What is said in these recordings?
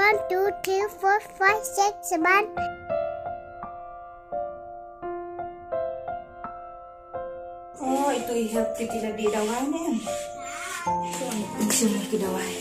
1, 2, 3, 4, 5, 6, 7. Oh, itu ihap tidak di dawai nih. So, Mynsiem di dawai.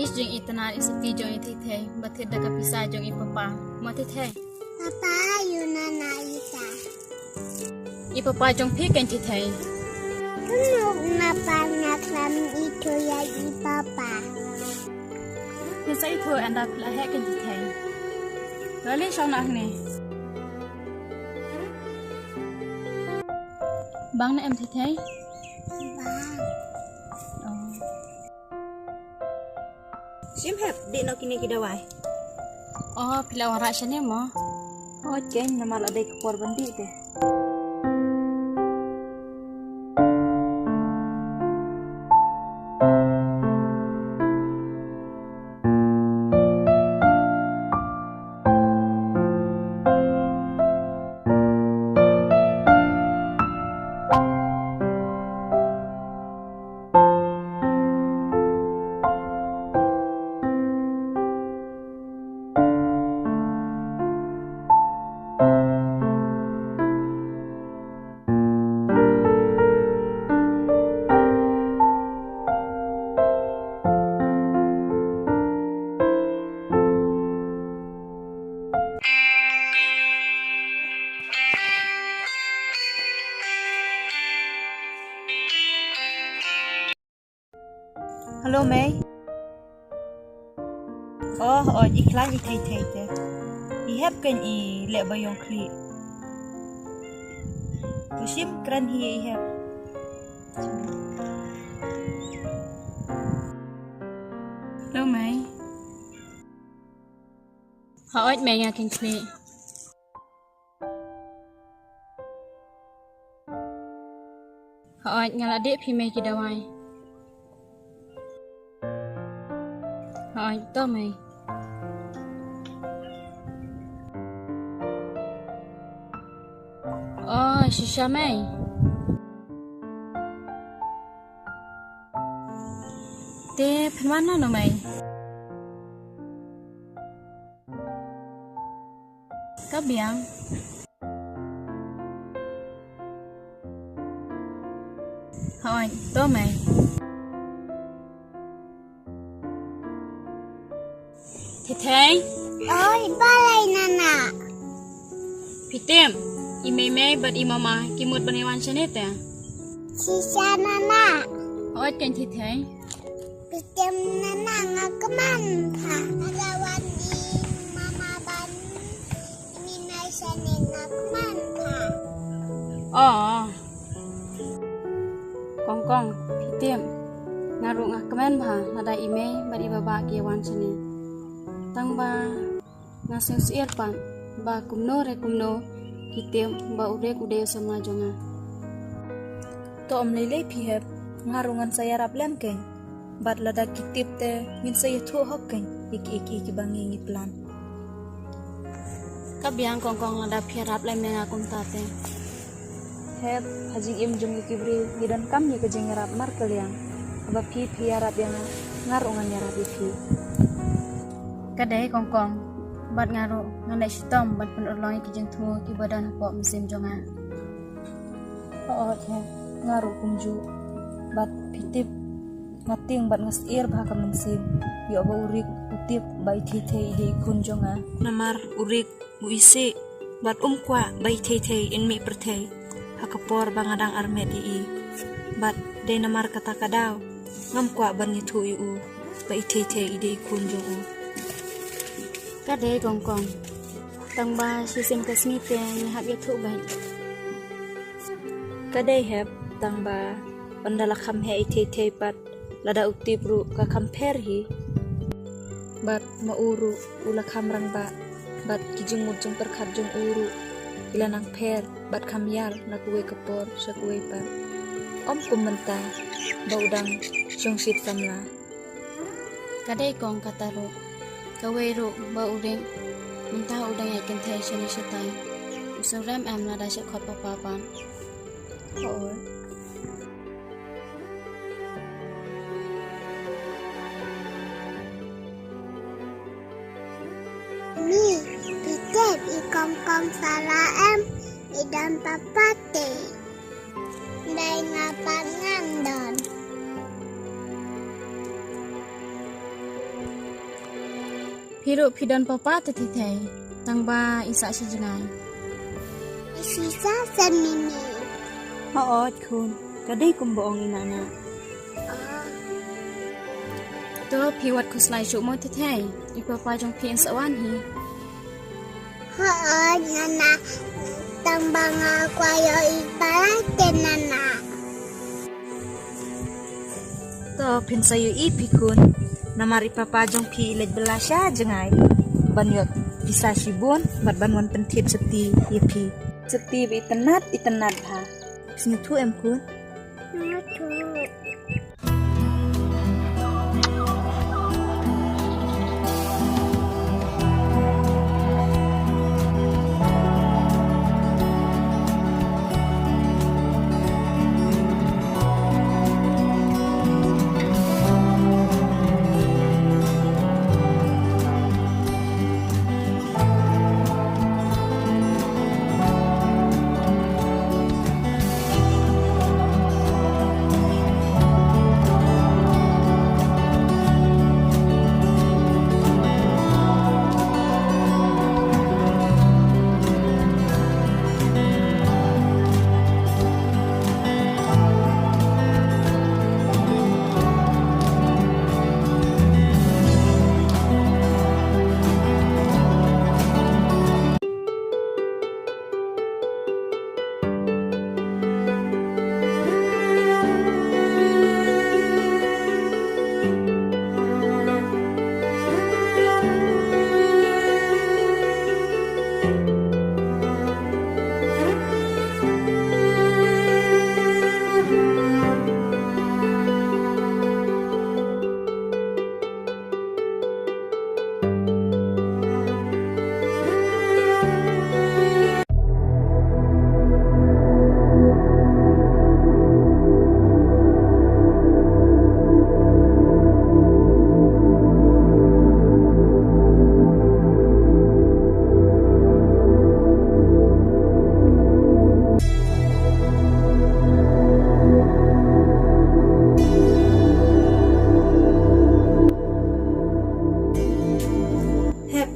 Is jeng itana isati jong itithe bathi daga pisa jong ipapa matithe Papa, Yunana Isa. ipapa jong phi kan tithe Tunok na panaklam ito ya Papa. pisa itho anda phla he kan tithe lali shona ne bang na em tithe Mynsiem hep di no kini ki dawai. oh phla wara shane mo Oh, jen namal ada kepor bandi deh. Halo Mei. Oh, iklan i thei te. I hep kan i le bayong kli. Mynsiem kran hi I hep. lo mai hỏi mẹ nhà kinh kli hỏi ngala de phi me ki dawai hỏi to mày shisha mày te phan nó mày các biang hỏi to mày thì thế Oi, balay nana. Pitem, imeme bad imama kimut baniwan chanete. Sisa nana. Oi kan thi thai. Pitem nana ngakaman pa. Nagawan di mama ban. Ininay siya ni ngakaman pa. Kong pitem. Ngaru ngakaman ba nada ime bad ibaba kiwan chane. Tang ba ngasing siir pan ba kumno kitem ba urek ude sama jonga. To om lele phi hep ngarungan saya rap lem ken. Bat lada kitip te min saya thu hok ken. Ik bangi plan. Kabiang kong nada phirap lai menga kumtate. Hep hajing im jung ikibri gidan kam ni ke jeng rap mar kaliang. Aba phi rap yang ngarungan ya rap phi. Kadai kong bat ngaru nganai sitom bat penuloi ki jeng thu ki badan po Mynsiem jonga. He ngaru kumju bat pitip ngating bat ngasir bah ka Mynsiem. Yo ba urik utip bai thei ide kun jonga. Namar urik uisi bat kwa bai thei in mi perthei. Hakapor bangadang armet ii. Bat de namar kata kadaw ngam kwa ban ni thu u bai thei ide kun jonga. Kadai kong tang ba sisim kasmi te hab ya thu bai. Kadai hep tang ba pandala kham he thei pat lada utip ru ka compare hi bat mauru ula kham rang ba bat kijing mut jung perkhat jung uru ila nang pher bat kham yal na kuwe kapor sa kuwe pa om kumanta baudang jong sit samla. Kadai kong kataro Kawero ba uring mentah udang yakin thai shani shatai. Usaram am nada shakot papapan. Oi. Mi, pitip ikong-kong salah em idan papate. Dai ngapan ngandon. Piru pidan papa tati thai. Tang ba isa sijangai. Isisa san mimi. Hoot kun. Kadai kumboong inana. Oh, To piwat kuslai syuk mo thai. Ipapa jong pien sawan hi. haan nana tambang kwayo ibalate nana. To pinsayo ipikun. Namari papajong pi ilet belasya jengai. Banyot bisa shibun bat banwan pentip seti yepi. Seti bi itenat ha. Sini tu em kun. Natu.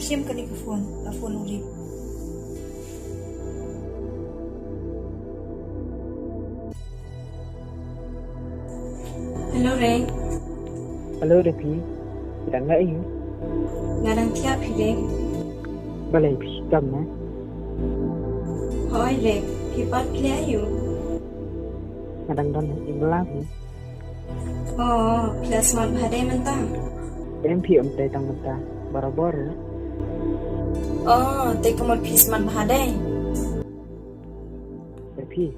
Sim ka ni ka phone urip. Hello Ray. Halo Devi, kita nggak ini? Ngadang tiap hideng. Balai pistam na. Hoi Ray. Pipat clear you. Ngadang don ibelah ni. Oh, plus mat bhadai mentang. MP tay tang mata, barabor. Oh, take more piece mat bhadai. Devi,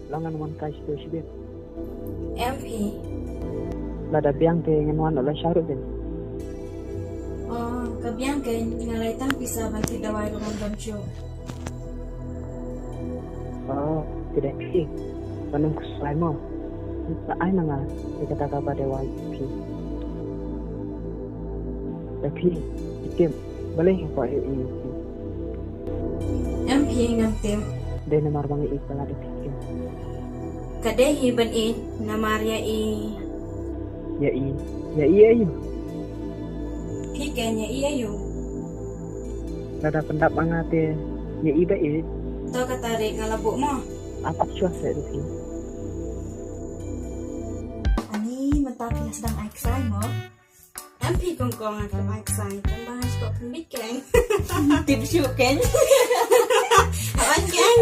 langan wan kai sto sibet. MP. Lada biang te ngan olah syarut den. Oh, kabiang kan ngalai tang bisa bantu dawai rumah bancu. Oh, tidak pi. Panung kuslai mo. Sa ai nanga, kata kata pada wai pi. Devi, item, balai ko ini. MP ngam tem. Den mar bangi ikala Devi. Kadehi ban i namaria i. Ya ayo. Pikanya iya yu. Lada pendap angate. Ya iba Tau katarik ngalabuk mo. apa cuaca Devi? Ani mentah pila sedang aiksai mo. MP kongkong ak baik sai. Tang bahas kok kembik keng. Tip syuk kan. Awan keng.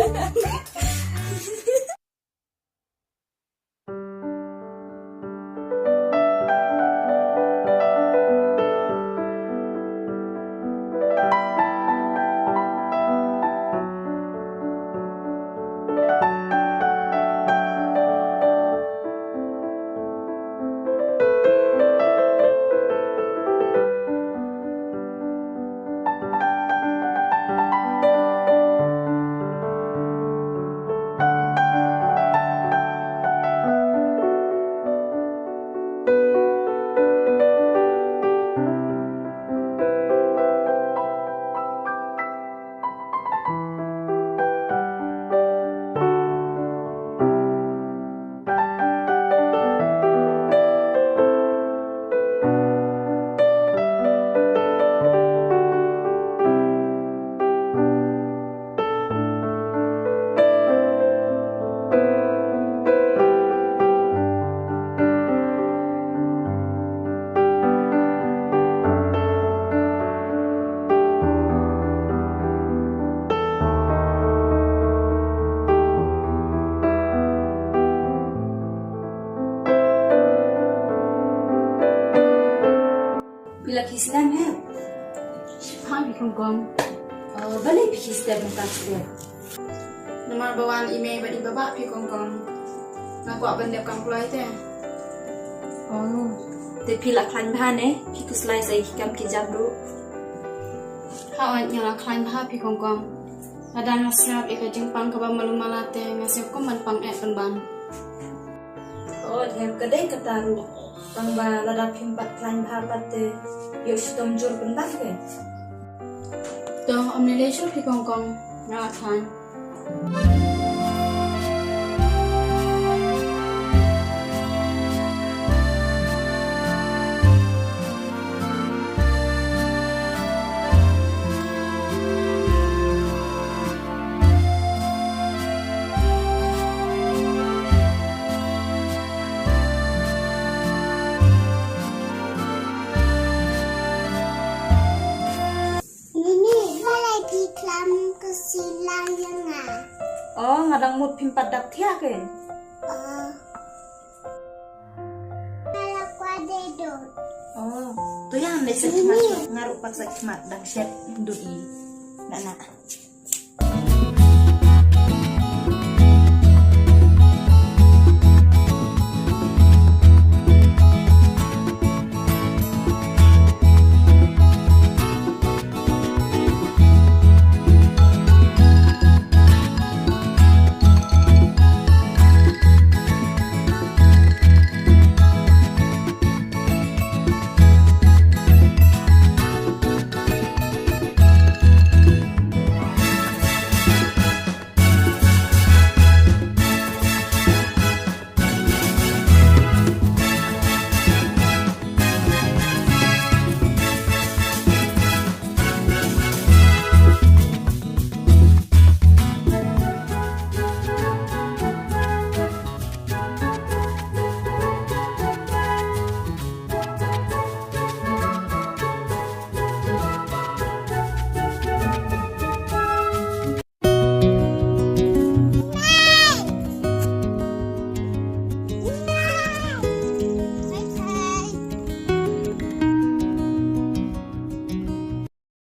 Bila kislam he. Ha pi kong kong. Balik kislam ng tasbih. Namar bawaan ime badi baba pi kong kong. Ngaku bendep kang kulai te. Te pila klan bahan Pikus lai sa ikam ki jamru. Ha on nyala klan ha pi kong kong. Ada nasab ika jingpang ka ba malumalate ngasip ko man pang ban. Yang kedai kataru. Tang ba ladap himpat klan bahan pate. Yo sitom jur bentang ke. Dong omnilation pi kong kong. Nyala klan. Silang yang Ngadang mood pimpat dak tia ke. kalau aku ada itu Tu yang desa kemat ngaruh paksa kemat dang set dui. Nak.